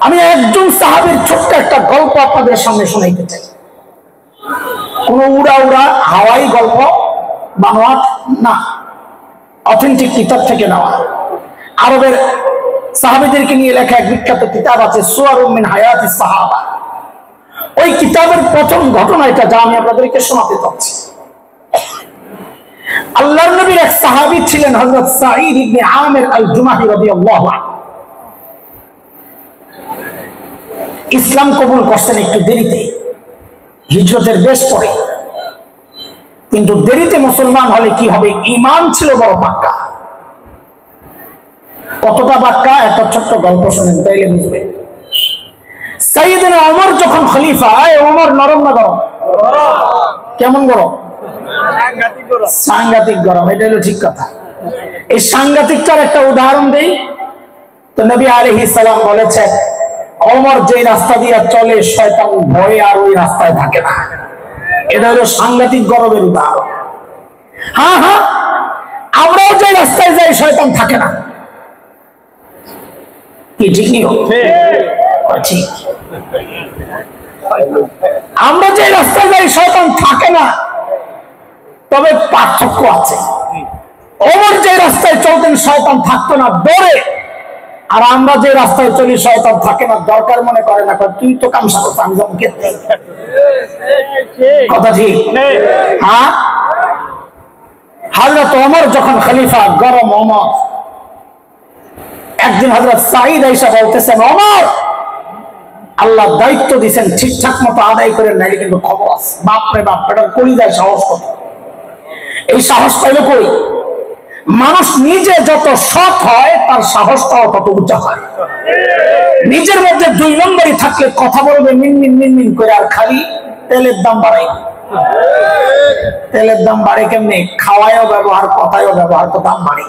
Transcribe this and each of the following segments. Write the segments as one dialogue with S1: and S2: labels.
S1: আমি একজন সাহাবীর ছোট্ট একটা গল্প আপনাদের সামনে শোনাইতে চাই। কোন উড়া উড়া হাওয়াই গল্প বানোয়াট না, অথেন্টিক কিতাব থেকে নেওয়া। আরবের সাহাবীদেরকে নিয়ে লেখা এক বিখ্যাত কিতাব আছে, সুয়ারুম মিন হায়াতিস সাহাবা। ওই কিতাবের প্রথম ঘটনা এটা, যা আমি আপনাদেরকে শোনাতে চাচ্ছি। আল্লাহর নবীর এক সাহাবী ছিলেন হযরত সাঈদ ইবনে আমির আল জুমাহি রাদিয়াল্লাহু আনহু। ইসলাম কবুল করছেন একটু দেরিতে, হিজরতের বেশ পরে, কিন্তু দেরিতে মুসলমান হলে কি হবে, ঈমান ছিল বড় পাক্কা। কতটা পাক্কা, একটা ছোট্ট গল্প শুনেন তাইলে বুঝবেন। সাইয়েদনা ওমর যখন খলিফা, ওমর নরম না গরম? কেমন গরম? সাংঘাতিক গরম। এটা হলো ঠিক কথা। এই সাংঘাতিকটার একটা উদাহরণ দেই তো। নবী আলাইহিস সালাম বলেছেন, ওমর যে রাস্তা দিয়ে চলে শয়তান ভয়ে আর ওই রাস্তায় থাকে না। এটা হলো সাংঘাতিক গরমের উদাহরণ। হ্যাঁ হ্যাঁ, আমরাও যে রাস্তায় যাই শয়তান থাকে না, কি ঠিক নেই? ঠিক। আমরা যে রাস্তায় যাই শয়তান থাকে না, তবে পার্থক্য আছে। ওমর যে রাস্তায় চলতেন শয়তান থাকতো না ডরে, আর আমরা যে রাস্তায় চলি শয়তান থাকে না, দরকার মনে করে না, তুই তো কামসা করছ, আমি যাবো কেটে। কথা ঠিক? হ্যাঁ। হযরত ওমর যখন খলিফা, গরম ওমর। একদিন হযরত সাঈদ আয়েশা বলতেছেন, ওমর আল্লাহ দায়িত্ব দিয়েছেন, ঠিকঠাক মতো আদায় করে নাইলে কিন্তু খবর আছে। বাপরে বাপ, এটার কলিজায় সাহস কত! এই সাহস পাইল কই? মানুষ নিজে যত সৎ হয় তার সাহসটাও তত উঁচা হয়। নিজের মধ্যে দুই নম্বরই থাকলে কথা বলবে মিনমিন মিনমিন করে, আর খালি তেলের দাম বাড়াই। তেলের দাম বাড়ে কেমনে? খাওয়ায়ও ব্যবহার, কথায়ও ব্যবহার, তো দাম বাড়ে।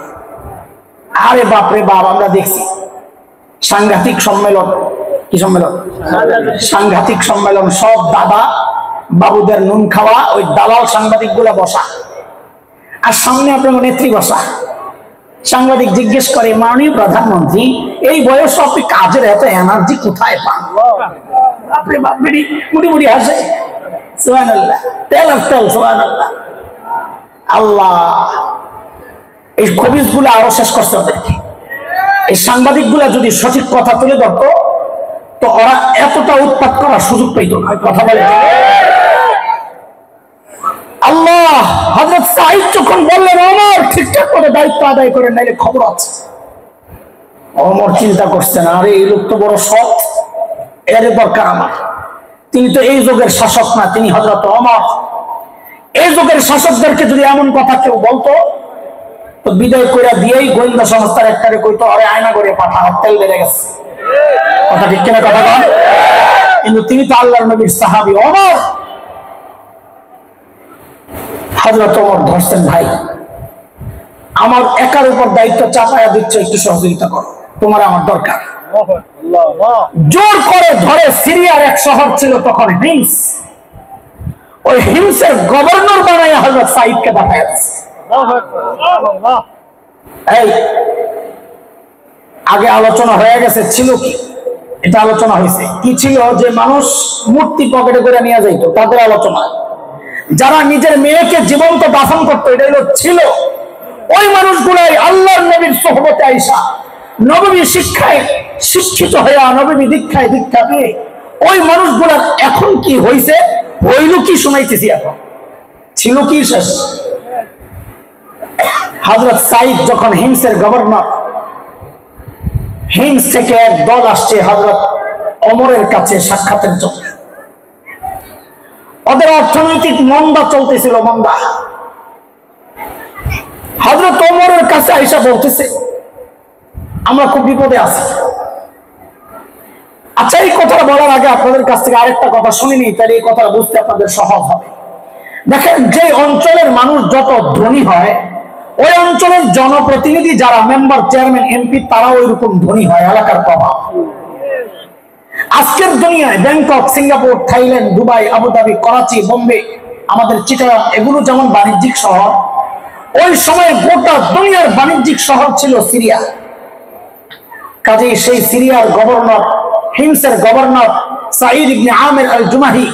S1: আরে বাপরে বাপ, আমরা দেখছি সাংঘাতিক সম্মেলন। কি সম্মেলন? সাংঘাতিক সম্মেলন। সব দাদা বাবুদের নুন খাওয়া, ওই দালাল সাংবাদিক গুলা বসা, আর সামনে আপনার নেত্রী বসা। সাংবাদিক জিজ্ঞেস করে, মাননীয় প্রধানমন্ত্রী, এই বয়স আপনি কাজের এত এনার্জি কোথায় পান? আপনি বাপরি মুড়ি মুড়ি হাসে, সুবহানাল্লাহ, তেল আর তেল, সুবহানাল্লাহ। আল্লাহ এই খবিস গুলা আরো শেষ করছে ওদেরকে। এই সাংবাদিক গুলা যদি সঠিক কথা তুলে ধরত, তো ওরা এতটা উৎপাত করার সুযোগ পেত না। কথা বলে আল্লাহ। হযরত সাঈদ যখন বললেন, ওমর ঠিকঠাক করে দায়িত্ব আদায় করে নাইলে খবর আছে। ওমর চিন্তা করছেন, আরে এই লোক তো বড় সৎ, এর দরকার আমার। তিনি তো এই যুগের শাসক না, তিনি হযরত ওমর। এই যুগের শাসকদেরকে যদি এমন কথা কেউ বলতো, তো বিদায় করে দিয়েই গোয়েন্দা সংস্থার একটারে কইতো, আরে আয়না করে পাঠা, তেল বেড়ে গেছে। কথা ঠিক কিনা? কথা বল। কিন্তু তিনি তো আল্লাহর নবীর সাহাবী ওমর। হযরত ওমর ধরছেন, ভাই আমার একার উপর দায়িত্ব চাপায়া দিচ্ছ, একটু সহযোগিতা করো, তোমার আমার দরকার। জোর করে ধরে সিরিয়ার এক শহর ছিল তখন হিমস, ওই হিমসের গভর্নর বানাইয়া হযরত সাঈদকে পাঠায় দিচ্ছে। এই আগে আলোচনা হয়ে গেছে, ছিল কি? এটা আলোচনা হয়েছে কি ছিল, যে মানুষ মূর্তি পকেটে করে নিয়ে যাইতো, তাদের আলোচনা। যারা নিজের মেয়েকে জীবন্ত দাফন করতো, এটা ছিল। ওই মানুষগুলাই আল্লাহর নবীর সোহবতে আইসা, নববী শিক্ষায় শিক্ষিত হইয়া, নববী দীক্ষায় দীক্ষা পেয়ে, ওই মানুষগুলার এখন কি হয়েছে, হইল কি শুনাইতেছি। এখন ছিল কি শেষ? হযরত সাঈদ যখন হিমসের গভর্নর, হিমস থেকে এক দল আসছে হযরত ওমরের কাছে সাক্ষাতের জন্য। ওদের অর্থনৈতিক মন্দা চলতেছিল, মন্দা। হযরত ওমরের কাছে আইসা বলতেছে, আমরা খুব বিপদে আছি। আচ্ছা, এই কথাটা বলার আগে আপনাদের কাছ থেকে আরেকটা কথা শুনিনি, তাহলে এই কথাটা বুঝতে আপনাদের সহজ হবে। দেখেন, যে অঞ্চলের মানুষ যত ধনী হয়, ওই অঞ্চলের জনপ্রতিনিধি যারা মেম্বার, চেয়ারম্যান, এমপি, তারা ওই রকম ধনী হয়। এলাকার প্রভাব। আজকের দুনিয়ায় Bangkok, Singapore, Thailand, Dubai, Abu Dhabi, Karachi, Bombay, আমাদের চিটাগাং, এগুলো যেমন বাণিজ্যিক শহর, ওই সময় গোটা দুনিয়ার বাণিজ্যিক শহর ছিল সিরিয়া। কাজেই সেই সিরিয়ার গভর্নর, হিমসের গভর্নর সাঈদ ইবনে আমির আল জুমাহি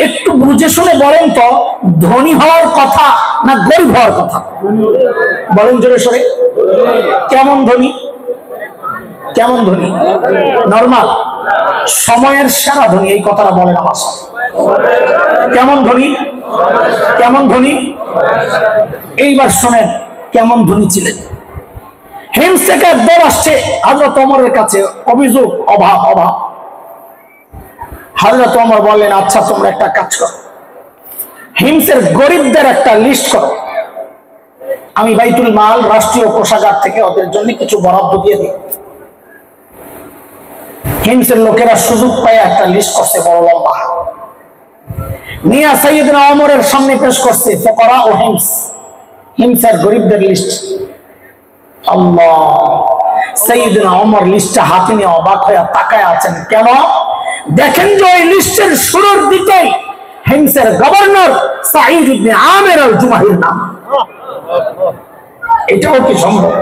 S1: একটু বুঝে শুনে বলেন তো, ধনী হওয়ার কথা না গরিব হওয়ার কথা? বলেন জোরে সরে। কেমন ধনী? কেমন ধনী? নরমাল, সময়ের সেরা ধনী, এই কথাটা বলেন আমার সাথে। কেমন ধনী? কেমন ধনী? এইবার শোনেন কেমন ধনী ছিলেন। হিমস থেকে দল আসছে হযরত ওমরের কাছে, অভিযোগ অভাব অভাব। হযরত ওমর বললেন, আচ্ছা তোমরা একটা কাজ করো, হিমসের গরিবদের একটা লিস্ট করো, আমি বাইতুল মাল রাষ্ট্রীয় কোষাগার থেকে ওদের জন্য কিছু বরাদ্দ দিয়ে দিই। হিমসের লোকেরা সুযোগ পায় একটা লিস্ট করছে বড় লম্বা, নিয়া সাইয়েদনা ওমরের সামনে পেশ করছে ফুকারা ও হিমস, হিমসের গরিবদের লিস্ট। আল্লাহ, সাইয়েদনা ওমর লিস্টটা হাতে নিয়ে অবাক হয়ে তাকায় আছেন। কেন? দেখেন যে ওই লিস্টের শুরুর দিকে হিমসের গভর্নর সাঈদ ইবনে আমির আল জুমাহির নাম। এটাও কি সম্ভব?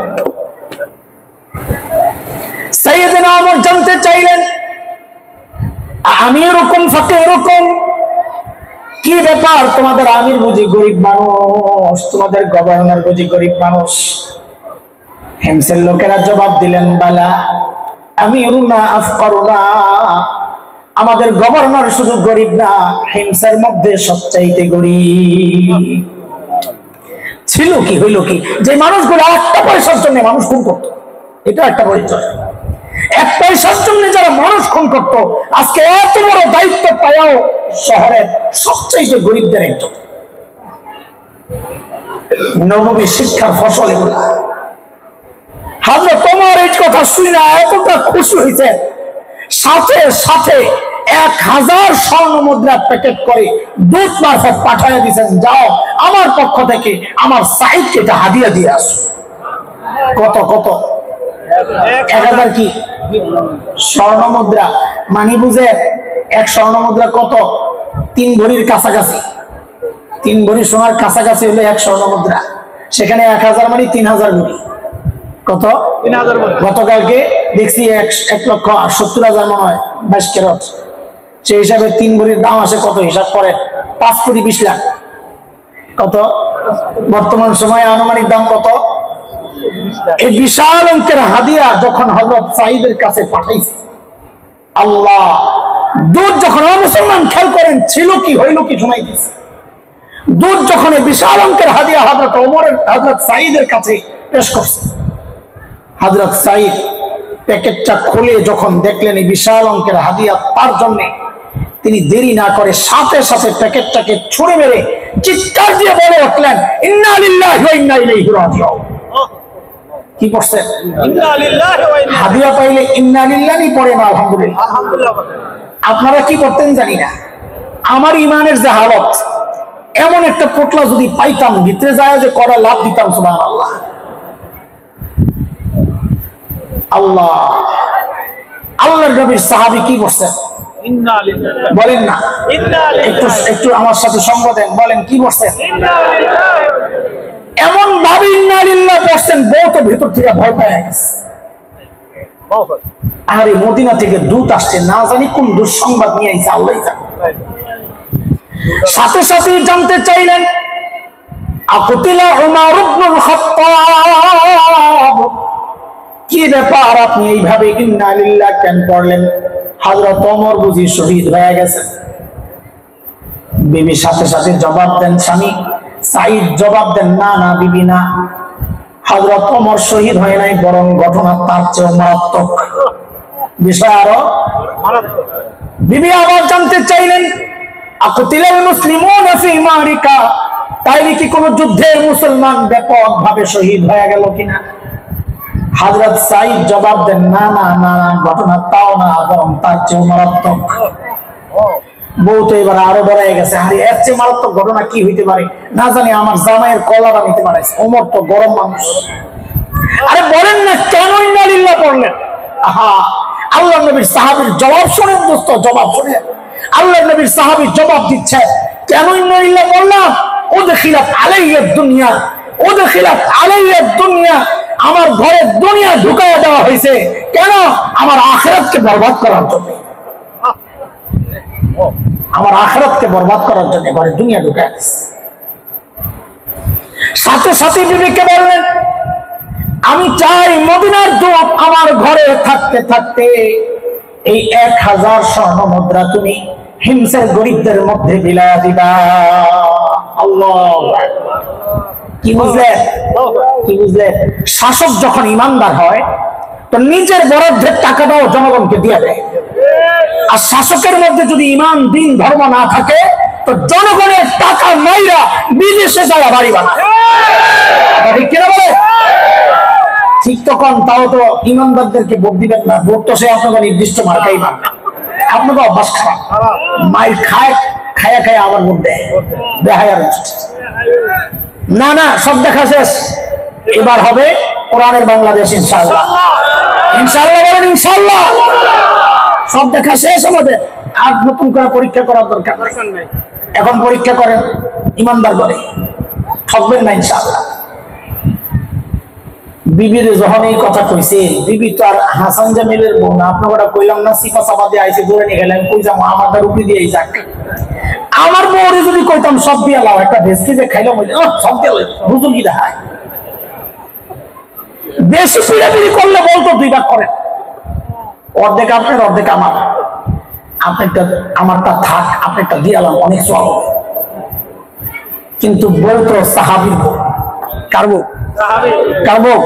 S1: সাইয়েদনা ওমর জানতে চাইলেন, আমি এরকম ফাঁকে এরকম কি ব্যাপার? তোমাদের আমির বুঝি গরিব মানুষ, তোমাদের গভর্নর বুঝি গরিব মানুষ? হিমসের লোকেরা জবাব দিলেন, বালা আমিরুনা আফকারুনা, আমাদের গভর্নর শুধু গরিব না, হিমসের মধ্যে সবচাইতে গরিব। ছিল কি, হইল কি, যে মানুষগুলো একটা পয়সার জন্য মানুষ খুন করত, এটা একটা পরিচয়। এক পয়সার জন্য যারা মানুষ খুন করত, আজকে এত বড় দায়িত্ব পায়াও শহরের সবচাইতে গরিবদের একজন। নববী শিক্ষার ফসল এগুলো। হযরত ওমর এই কথা শুনে এতটা খুশি হয়েছে, সাথে সাথে 1000 স্বর্ণ মুদ্রার প্যাকেট করে দূত মারফত পাঠিয়ে দিয়েছেন, যাও আমার পক্ষ থেকে আমার সাঈদকে এটা হাদিয়া দিয়ে আসো। কত কত? 1000 কি স্বর্ণ মুদ্রা? মানি বুঝে এক স্বর্ণ মুদ্রা কত? 3 ভরির কাছাকাছি, 3 ভরি সোনার কাছাকাছি হলো এক স্বর্ণ মুদ্রা। সেখানে 1000 মানে 3000 ভরি। কত? 3000 ভরি। গতকালকে দেখছি 1,70,000 মনে হয় 22 ক্যারেট। সেই হিসাবে 3 ভরির দাম আসে কত? হিসাব করে 5 কোটি 20 লাখ। কত বর্তমান সময়ে আনুমানিক দাম কত? এই বিশাল অঙ্কের হাদিয়া যখন হযরত সাঈদের কাছে পাঠাইছে, আল্লাহ, দূত যখন মুসলমান খেয়াল করেন ছিল কি, হইল কি শোনাই দিচ্ছে। দূত যখন এই বিশাল অঙ্কের হাদিয়া হযরত ওমরের, হযরত সাঈদের কাছে পেশ করছে, হযরত সাঈদ প্যাকেটটা খুলে যখন দেখলেন এই বিশাল অঙ্কের হাদিয়া তার জন্য, তিনি দেরি না করে সাথে সাথে প্যাকেটটাকে ছুঁড়ে মেরে চিৎকার দিয়ে বলে উঠলেন, ইন্না লিল্লাহি ওয়া ইন্না ইলাইহি রাজিউন। কি করছেন? ইন্না লিল্লাহি ওয়া ইন্না, হাদিয়া পাইলে ইন্না লিল্লাহি পড়ে না আলহামদুলিল্লাহ। আপনারা কি করতেন জানি না, আমার ইমানের যে হালত, এমন একটা পোটলা যদি পাইতাম ভিতরে যায় যে করা লাভ দিতাম। সুবহানাল্লাহ। আল্লাহ, আল্লাহর নবীর সাহাবী কি করছেন? ইন্না লিল্লাহি, বলেন না, ইন্না লিল্লাহি। একটু আমার সাথে সঙ্গ দেন, বলেন কি করছেন? ইন্না লিল্লাহি। এমন ভাবে ইন্না লিল্লাহি পড়ছেন, বউ তো ভিতর থেকে ভয় পেয়ে গেছে। আরে মদিনা থেকে দূত আসছে, না জানি কোন দুঃসংবাদ নিয়ে আইছে, আল্লাহই জানে। সাথে সাথে জানতে চাইলেন, আকুতিলা উমর ইবনুল খাত্তাব, কি ব্যাপার আপনি এইভাবে ইন্না লিল্লাহি কেন পড়লেন? হযরত ওমর বুঝি শহীদ হয়ে গেছেন। বিবি সাথে সাথে জবাব দেন, স্বামী সাঈদ জবাব দেন, না না বিবি না, হযরত ওমর শহীদ হয় নাই, বরং ঘটনা তার চেয়ে মারাত্মক, বিষয় আরো মারাত্মক। বিবি আবার জানতে চাইলেন, আকুতিলাল মুসলিমুনা ফি মারিকা, তাইলে কি কোন যুদ্ধে মুসলমান ব্যাপকভাবে শহীদ হয়ে গেল কিনা? হযরত সাঈদ জবাব দেন, না না না, ঘটনা তাও না, বরং তার চেয়ে মারাত্মক। বউ তো এবার আরো বড়াই গেছে, আরে এর চেয়ে মারাত্মক ঘটনা কি হইতে পারে? না জানি আমার জামাইয়ের কলাটা নিতে পারে। ওমর তো গরম মানুষ। আরে বলেন না কেন ইন্না লিল্লাহি পড়লেন? আহা, আল্লাহর নবীর সাহাবীর জবাব শুনেন দোস্ত, জবাব শুনেন। আল্লাহর নবীর সাহাবী জবাব দিচ্ছে, কেন ইন্না লিল্লাহি বললাম? উদখিলাত আলাইহিদ দুনিয়া, উদখিলাত আলাইহিদ দুনিয়া, আমার ঘরে দুনিয়া ঢুকাইয়া দেওয়া হয়েছে কেন? আমার আখিরাতকে বরবাদ করার জন্য। আমার আখিরাতকে বরবাদ করার জন্য ঘরে দুনিয়া ঢুকায় দিচ্ছে। সাথে সাথে বিবিকে বললেন, আমি চাই মদিনার দূত আমার ঘরে থাকতে থাকতে এই 1000 স্বর্ণ মুদ্রা তুমি হিমসের গরিবদের মধ্যে বিলায়া দিবা। আল্লাহু আকবার। কি বুঝলেন? কি বুঝলেন? শাসক যখন ইমানদার হয় তো নিজের বরাদ্দের টাকাটাও জনগণকে দিয়ে দেয়। আর শাসকের মধ্যে যদি ইমান, দিন, ধর্ম না থাকে তো জনগণের টাকা মাইরা বিদেশে যাওয়া বাড়ি বানায়। ঠিক কিনা বলে? ঠিক তখন তাও তো ইমানদারদেরকে ভোট দিবেন না, ভোট তো সে আপনাকে নির্দিষ্ট মার্কাই পাবে। আপনাকে অভ্যাস খারাপ, মাইর খায়, খায়া খায়া আবার ভোট দেয়। বেহায়ার না, না, সব দেখা শেষ। এবার হবে কোরআনের বাংলাদেশ ইনশাআল্লাহ। ইনশাআল্লাহ বলেন ইনশাআল্লাহ। সব দেখা শেষ আমাদের, আর নতুন করে পরীক্ষা করার দরকার নেই। এখন পরীক্ষা করেন ইমানদার করে, ঠকবেন না ইনশাআল্লাহ। বিবির যখন এই কথা কইছে, বিবি তো আর হাসান জামিলের বোন না। আপনারা কইলাম না সিপা চাপা দিয়ে আইছে, ধরে নিয়ে গেলাম, কই যাবো, আমারটা রুপি দিয়ে যাক। আমার বউরে যদি কইতাম সব দিয়ে লাও, একটা ভেস্তি যে খাইলাম, সব দিয়ে হুজুর কি দেখায়। বেশি পিড়াপিড়ি করলে বলতো 2 ভাগ করেন, অর্ধেক আপনার অর্ধেক আমার, আপনারটা আমারটা থাক, আপনারটা দিয়ে আলাম, অনেক সব। কিন্তু বলতো সাহাবীর বউ। কার বউ? কার বউ?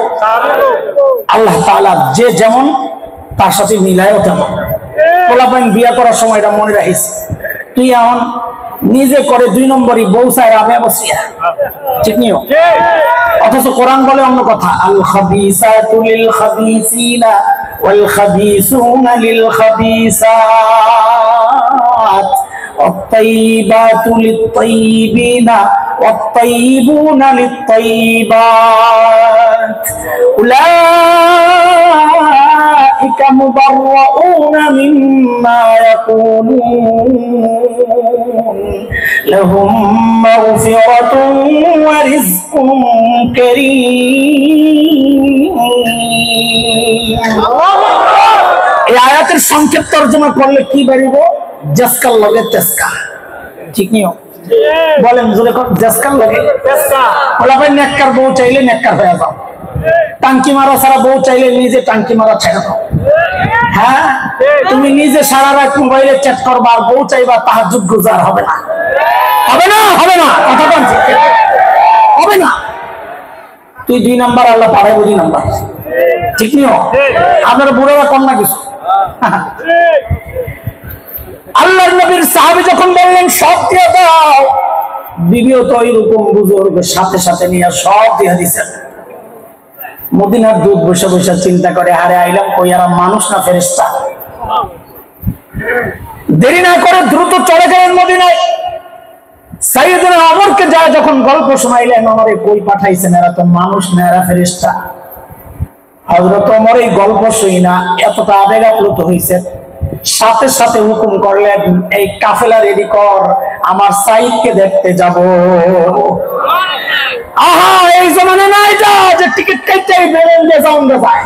S1: আল্লাহ তাআলা যে যেমন তার সাথে মিলায়ও তেমন। পোলাপাইন বিয়া করার সময় এটা মনে রাখিস, তুই এখন নিজে করে 2 নম্বরই বউ চাই আমি বসিয়া, ঠিক নিও। অথচ কোরআন বলে অন্য কথা, আল খাবিসাতু লিল খাবিসিনা ওয়াল খাবিসুনা লিল খাবিসাত والطيبات للطيبين والطيبون للطيبات أولئك مبرؤون مما يقولون لهم مغفرة ورزق كريم। এই আয়াতের সংক্ষিপ্ত তরজমা করলে কি বেরিব? জাসকাল লগে তেসকা, ঠিক নিও। বলেন জোরে কোন জাসকাল লগে তেসকা। বলা ভাই নেককার বউ চাইলে নেককার হয়ে যাও, টাঙ্কি মারা ছাড়া বউ চাইলে নিজে টাঙ্কি মারা ছেড়ে দাও। হ্যাঁ, তুমি নিজে সারা রাত মোবাইলে চ্যাট করবা আর বউ চাইবা তাহাজ্জুদ গুজার, হবে না? হবে না? হবে না? কথা বলছি হবে না। তুই 2 নাম্বার, আল্লাহ পাঠাইবো 2 নাম্বার, ঠিক নিও। আপনারা বুড়ারা কর না কিছু। আল্লাহর নবীর সাহাবী যখন বললেন সব দিয়ে দাও, বিবিও তো এরকম বুজুর্গ সাথে সাথে নিয়ে সব দিয়ে দিচ্ছেন। মদিনার দুধ বসে বসে চিন্তা করে, আরে আইলাম কই, আর মানুষ না ফেরেশতা। দেরি না করে দ্রুত চলে গেলেন মদিনায়। সাইয়েদনা ওমরকে যায় যখন গল্প শোনাইলেন, ওমরে কই পাঠাইছেন, এরা তো মানুষ না, এরা ফেরেশতা। হযরত ওমর এই গল্প শুই না এতটা আবেগ আপ্লুত হইছে, সাথে সাথে হুকুম করলেন, এই কাফেলা রেডি কর, আমার সাইদকে দেখতে যাব। আহা, এই জমানা না এটা যে টিকিট কাটতেই বেরেন দিয়ে যাওন যায়,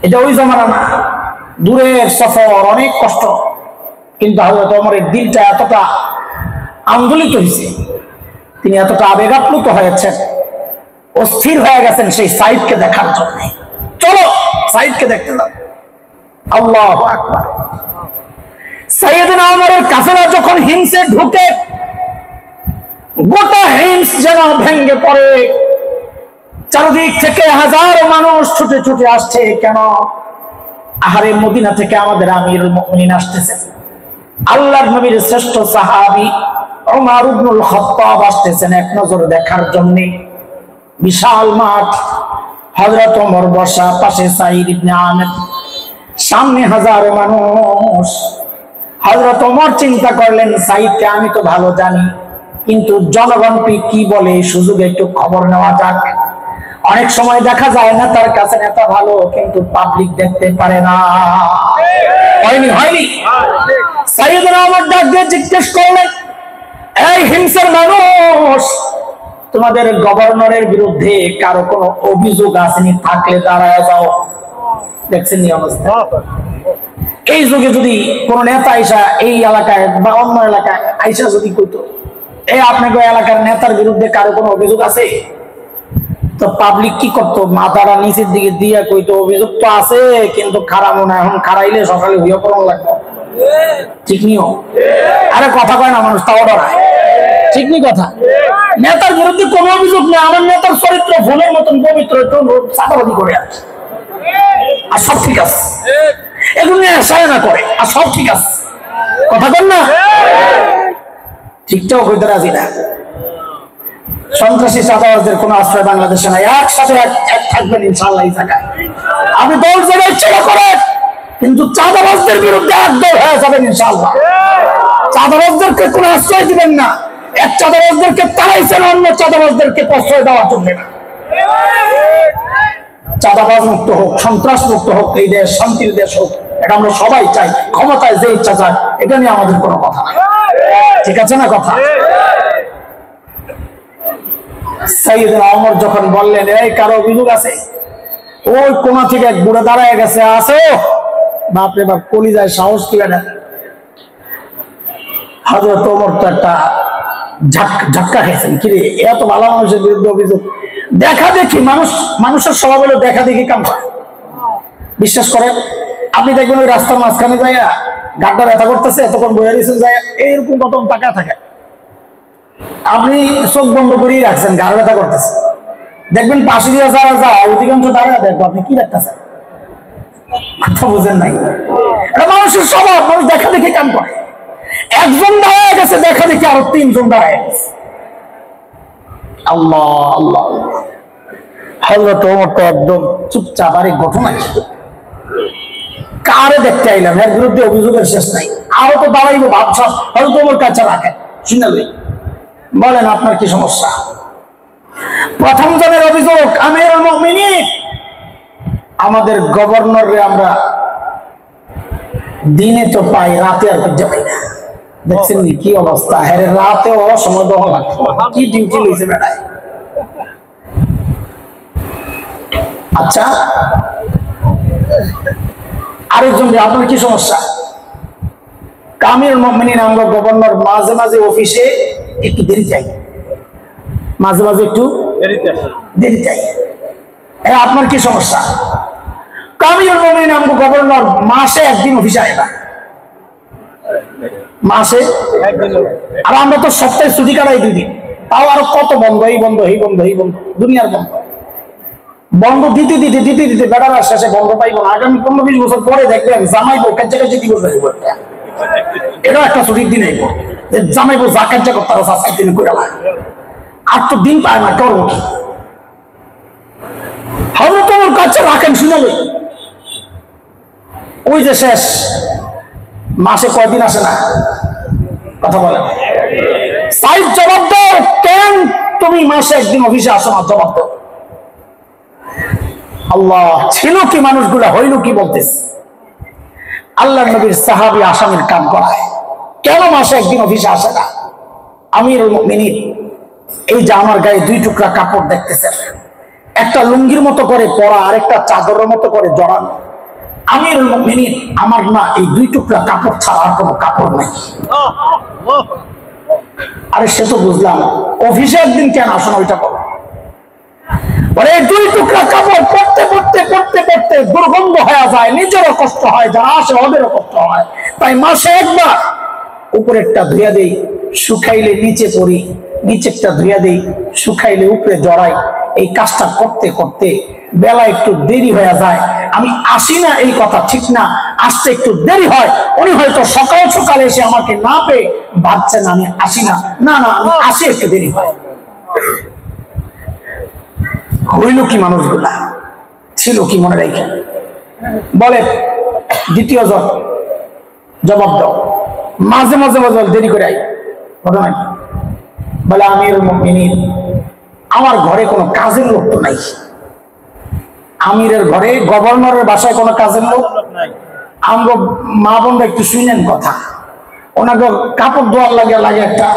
S1: এটা ওই জমানা না। দূরের সফর, অনেক কষ্ট, কিন্তু হযরত ওমরের দিলটা এতটা আন্দোলিত হয়েছে, তিনি এতটা আবেগ আপ্লুত হয়েছেন, অস্থির হয়ে গেছেন সেই সাইদকে দেখার জন্য। চলো সাইদকে দেখতে যাও। আল্লাহু আকবার। সাইয়েদনা ওমরের কাফেলা যখন হিমসে ঢুকে, গোটা হিমস যেন ভেঙে পড়ে। চারদিক থেকে হাজারো মানুষ ছুটে ছুটে আসছে। কেন? আহারে, মদিনা থেকে আমাদের আমিরুল মুমিনিন আসতেছে, আল্লাহর নবীর শ্রেষ্ঠ সাহাবী ওমর ইবনুল খাত্তাব আসতেছেন এক নজর দেখার জন্য। বিশাল মাঠ, হযরত ওমর বসা, পাশে সাঈদ ইবনে আমির, সামনে হাজারো মানুষ। হযরত ওমর চিন্তা করলেন, সাঈদকে আমি তো ভালো জানি, কিন্তু জনগণ কি বলে এই সুযোগে একটু খবর নেওয়া যাক। অনেক সময় দেখা যায় না তার কাছে নেতা ভালো, কিন্তু পাবলিক দেখতে পারে না। হয়নি? হয়নি? সাইয়েদনা ওমর ডাক দিয়ে জিজ্ঞেস করলেন, এই হিমসের মানুষ, তোমাদের গভর্নরের বিরুদ্ধে কারো কোনো অভিযোগ আসেনি, থাকলে দাঁড়ায় যাও। দেখছেন এই অবস্থা। এই যুগে যদি কোন নেতা আইসা এই এলাকায় বা অন্য এলাকায় আইসা যদি কইতো এই আপনাকে এলাকার নেতার বিরুদ্ধে কারো কোনো অভিযোগ আছে, তো পাবলিক কি করতো? মাথাটা নিচের দিকে দিয়ে কইতো অভিযোগ তো আছে, কিন্তু খারাপও না, এখন খারাইলে সকালে হইয়া পড়ানো লাগবে। ঠিক নিও? আরে কথা কয় না মানুষ, তাও ডরায়। ঠিক নি কথা? নেতার বিরুদ্ধে কোনো অভিযোগ নেই, আমার নেতার চরিত্র ফুলের মতন পবিত্র, একটু চাঁদাবাদি করে আছে আর সব ঠিক আছে, এগুলো নিয়ে আশায় না করে আর সব ঠিক আছে। কথা বল না? ঠিকঠাক হইতে রাজি না। সন্ত্রাসী চাঁদাবাজদের কোনো আশ্রয় বাংলাদেশে নাই। একসাথে এক থাকবেন ইনশাআল্লাহ এই জায়গায়। আপনি দল জায়গায় ইচ্ছা করেন, কিন্তু চাঁদাবাজদের বিরুদ্ধে একদল হয়ে যাবেন ইনশাআল্লাহ। চাঁদাবাজদেরকে কোনো আশ্রয় দিবেন না। এক চাঁদাবাজদেরকে তাড়াইছেন, অন্য চাঁদাবাজদেরকে প্রশ্রয় দেওয়ার জন্য না। চাঁদাবাজ মুক্ত হোক, সন্ত্রাস মুক্ত হোক, এই দেশ শান্তির দেশ হোক, এটা আমরা সবাই চাই। ক্ষমতায় যে ইচ্ছা চায়, এটা নিয়ে আমাদের কোনো কথা নাই। ঠিক আছে না কথা? সাইয়েদনা ওমর যখন বললেন এই কারো অভিযোগ আছে, ওই কোনা থেকে এক বুড়া দাঁড়ায় গেছে, আসো। বাপরে বাপ, কলিজায় সাহস তুলে না। হযরত ওমর তো একটা ঝটকা খেয়েছেন, কিরে এত ভালো মানুষের বিরুদ্ধে অভিযোগ। দেখা দেখি মানুষের স্বভাব হলো দেখা দেখি কাম করে। বিশ্বাস করেন, আপনি দেখবেন ওই রাস্তার মাঝখানে যাইয়া গাড্ডা ব্যথা করতেছে, এতক্ষণ বইয়া দিয়েছেন যায় এইরকম কত টাকা থাকে, আপনি চোখ বন্ধ করেই রাখছেন, গাড় ব্যথা করতেছে। দেখবেন পাশে দিয়ে যারা যায় অধিকাংশ দাঁড়িয়ে দেখবো আপনি কি দেখতেছেন। কথা বুঝেন নাই? এটা মানুষের স্বভাব, মানুষ দেখা দেখি কাম করে। একজন দাঁড়ায় গেছে, দেখা দেখি আরো তিনজন দাঁড়ায় গেছে। আল্লাহ আল্লাহ। হযরত ওমর তো একদম চুপচাপ। আর এই ঘটনা কারে দেখতে আইলাম, এর বিরুদ্ধে অভিযোগের শেষ নাই, আরো তো দাঁড়াইবো ভাবছা। হযরত ওমর কাছে রাখেন, শুনলেন বলেন আপনার কি সমস্যা? প্রথম জনের অভিযোগ, আমিরুল মুমিনিন আমাদের গভর্নরে আমরা দিনে তো পাই, রাতে আর খুঁজে পাই না। দেখছেন কি অবস্থা? হ্যাঁ, রাতেও সময় দেওয়া লাগতো, কি ডিউটি লইছে বেড়ায়। আচ্ছা, আরেকজন, আপনার কি সমস্যা? আমিরুল মুমিনিন আমরা গভর্নর মাঝে মাঝে অফিসে একটু দেরি চাই, মাঝে মাঝে একটু দেরি চাই। আপনার কি সমস্যা? আমিরুল মুমিনিন আমরা গভর্নর মাসে একদিন অফিসে আয় না, মাসে। আর আমরা তো সপ্তাহে ছুটি কাটাই 2 দিন, তাও আরো কত বন্ধ, এই বন্ধ এই বন্ধ এই বন্ধ, দুনিয়ার বন্ধ। বন্ধ দিতে দিতে দিতে দিতে বেড়ার শেষে বন্ধ পাইবো না। আগামী 15-20 বছর পরে দেখবেন জামাইবো কাছাকাছি দিবস যাইব। এটা একটা ছুটির দিন আইব, জামাইবো যা কাজা করতে হবে 7 দিন করে লাগে। আর তো দিন পায় না, করবো কি? হযরত ওমর কাছে রাখেন, শুনাবে ওই যে শেষ মাসে কয়দিন আসে না, কথা বলেন। সাইড জবাব দাও, কেন তুমি মাসে একদিন অফিসে আসো না? জবাব দাও। আল্লাহ, ছিল কি মানুষগুলা, হইল কি বলতেছে? আল্লাহ নবীর সাহাবী আসামির কাম করায়, কেন মাসে একদিন অফিসে আসে না? আমিরুল মুমিনিন এই যে আমার গায়ে 2 টুকরা কাপড় দেখতেছেন, একটা লুঙ্গির মতো করে পরা, আরেকটা চাদরের মতো করে জড়ানো। আমিরুল মুমিনিন আমার না এই 2 টুকরা কাপড় ছাড়া আর কোনো কাপড় নাই। আরে সে তো বুঝলাম, অফিসে একদিন কেন আসো না ওইটা বলো। বলে 2 টুকরা কাপড় পরতে পরতে পরতে পরতে দুর্গন্ধ হয়ে যায়, নিজেরও কষ্ট হয়, যারা আসে ওদেরও কষ্ট হয়। তাই মাসে একবার উপরেরটা ধুইয়া দেই, শুকাইলে নিচে পড়ি, নিচেরটা ধুইয়া দেই, শুকাইলে উপরে জড়াই। এই কাজটা করতে করতে বেলা একটু দেরি হয়ে যায়। আমি আসি না এই কথা ঠিক না, আসতে একটু দেরি হয়। উনি হয়তো সকাল সকাল এসে আমাকে না পেয়ে ভাবছেন আমি আসি না, না না আমি আসি, একটু দেরি হয়। হইল কি মানুষগুলা, ছিল কি মনে রেখে? বলে দ্বিতীয় জবাব দাও। মাঝে মাঝে মাঝে দেরি করে আই, ঘটনা কি? বলে আমিরুল মুমিনিন আমার ঘরে কোনো কাজের লোক তো নাই। আমিরের ঘরে, গভর্নরের বাসায় কোনো কাজের লোক নাই। আমরা মা বোনরা একটু শুনেন কথা, ওনাকে কাপড় ধোয়ার লাগে একটা,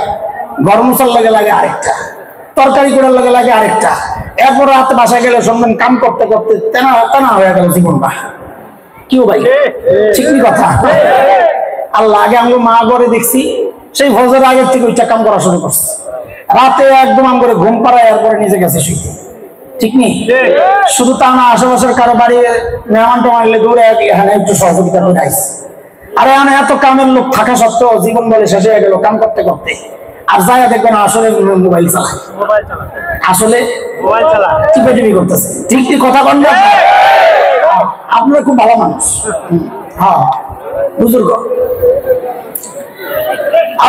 S1: ঘর মোছার লাগে আরেকটা। তরকারি করার লাগে লাগে আরেকটা, এরপর রাতে বাসায় গেলে শুনবেন কাম করতে করতে তেনা তেনা হয়ে গেল জীবনটা। কি ভাই ঠিক কথা? আল্লাহ আগে আমি মা ঘরে দেখছি সেই ফজরের আগের থেকে ওইটা কাম করা শুরু করছে, রাতে একদম আম করে ঘুম পাড়ায় এরপরে নিজে গেছে শুইতে। ঠিক নেই? শুধু তা না, আশেপাশের কারো বাড়ি মেহমান টেমান এলে দৌড়ে এখানে একটু সহযোগিতা করে আইছে। আরে এখানে এত কামের লোক থাকা সত্ত্বেও জীবন বলে শেষ হয়ে গেল কাম করতে করতে। আর জায়গা দেখবেন আসলে মোবাইল চালায়, আসলে টিপে টিপি করতেছে। ঠিক কি কথা বলেন না? আপনারা খুব ভালো মানুষ, হ্যাঁ বুজুর্গ।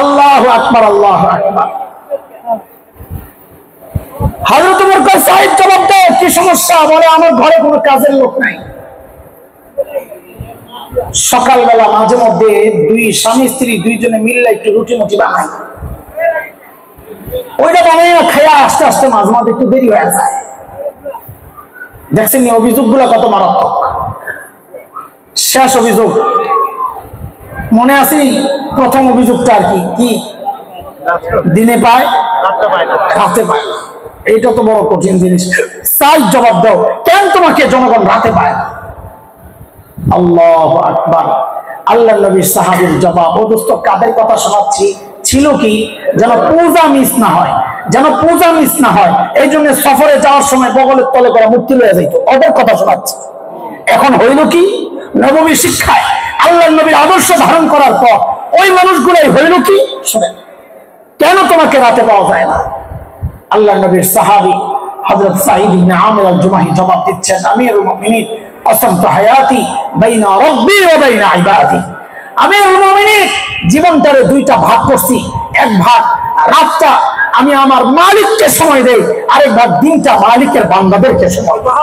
S1: আল্লাহু আকবার, আল্লাহু আকবার। হযরত ওমর কয় সাহেব জবাব দাও কি সমস্যা? বলে আমার ঘরে কোনো কাজের লোক নাই। সকালবেলা মাঝে মধ্যে দুই স্বামী স্ত্রী দুইজনে মিললে একটু রুটি মুটি বানাই, ওইটা বানাইয়া খাইয়া আস্তে আস্তে মাঝে মাঝে একটু দেরি হয়ে যায়। দেখছেন অভিযোগ গুলা কত মারাত্মক। শেষ অভিযোগ মনে আছে, প্রথম অভিযোগটা আর কি কি দিনে পায় রাতে পায়, এইটা তো বড় কঠিন জিনিস। সাই জবাব দাও কেন তোমাকে জনগণ রাতে পায়? আল্লাহু আকবার। আল্লাহ নবীর সাহাবীর জবাব, ও দোস্ত কাদের কথা শোনাচ্ছি, ছিল কি যেন পূজা মিস না হয়, যেন পূজা মিস না হয়, এই জন্য সফরে যাওয়ার সময় বগলের তলে করে মূর্তি লয়ে যাইতো, ওদের কথা শোনাচ্ছি। এখন হইল কি, নববী শিক্ষায় আল্লাহ নবীর আদর্শ ধারণ করার পর ওই মানুষগুলাই হইল কি, শোনেন কেন তোমাকে রাতে পাওয়া যায় না? আল্লাহ নবীর সাহাবী হযরত সাঈদ ইবনে আমির আল-জুমাহি জবাব দিচ্ছেন, আমিরুল মুমিনিন কসমতু হায়াতি বাইনা রাব্বি ওয়া বাইনা ইবাদি। আমিরুল মুমিনিন জীবনটারে দুইটা ভাগ করছি, এক ভাগ রাতটা আমি আমার মালিককে সময় দেই, আরেক ভাগ দিনটা মালিকের বান্দাদেরকে সময় দেই।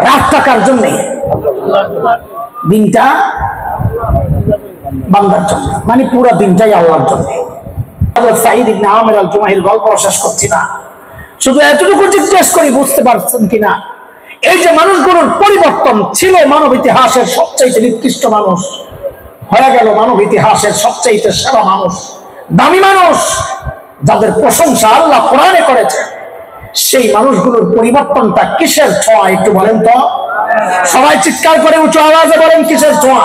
S1: রাতটা কার জন্য? দিনটা বান্দার জন্য, মানে পুরো দিনটাই আল্লাহর জন্য। হযরত সাঈদ ইবনে আমির আল-জুমাহির গল্প শেষ করছি না, শুধু এতটুকু জিজ্ঞেস করি বুঝতে পারছেন কিনা, এই যে মানুষগুলোর পরিবর্তন ছিল, মানব ইতিহাসের সবচাইতে নিকৃষ্ট মানুষ হয়ে গেল মানব ইতিহাসের সবচাইতে সেরা মানুষ, দামি মানুষ, যাদের প্রশংসা আল্লাহ কোরআনে করেছে। সেই মানুষগুলোর পরিবর্তনটা কিসের ছোঁয়া একটু বলেন তো? সবাই চিৎকার করে উঁচু আওয়াজে বলেন কিসের ছোঁয়া?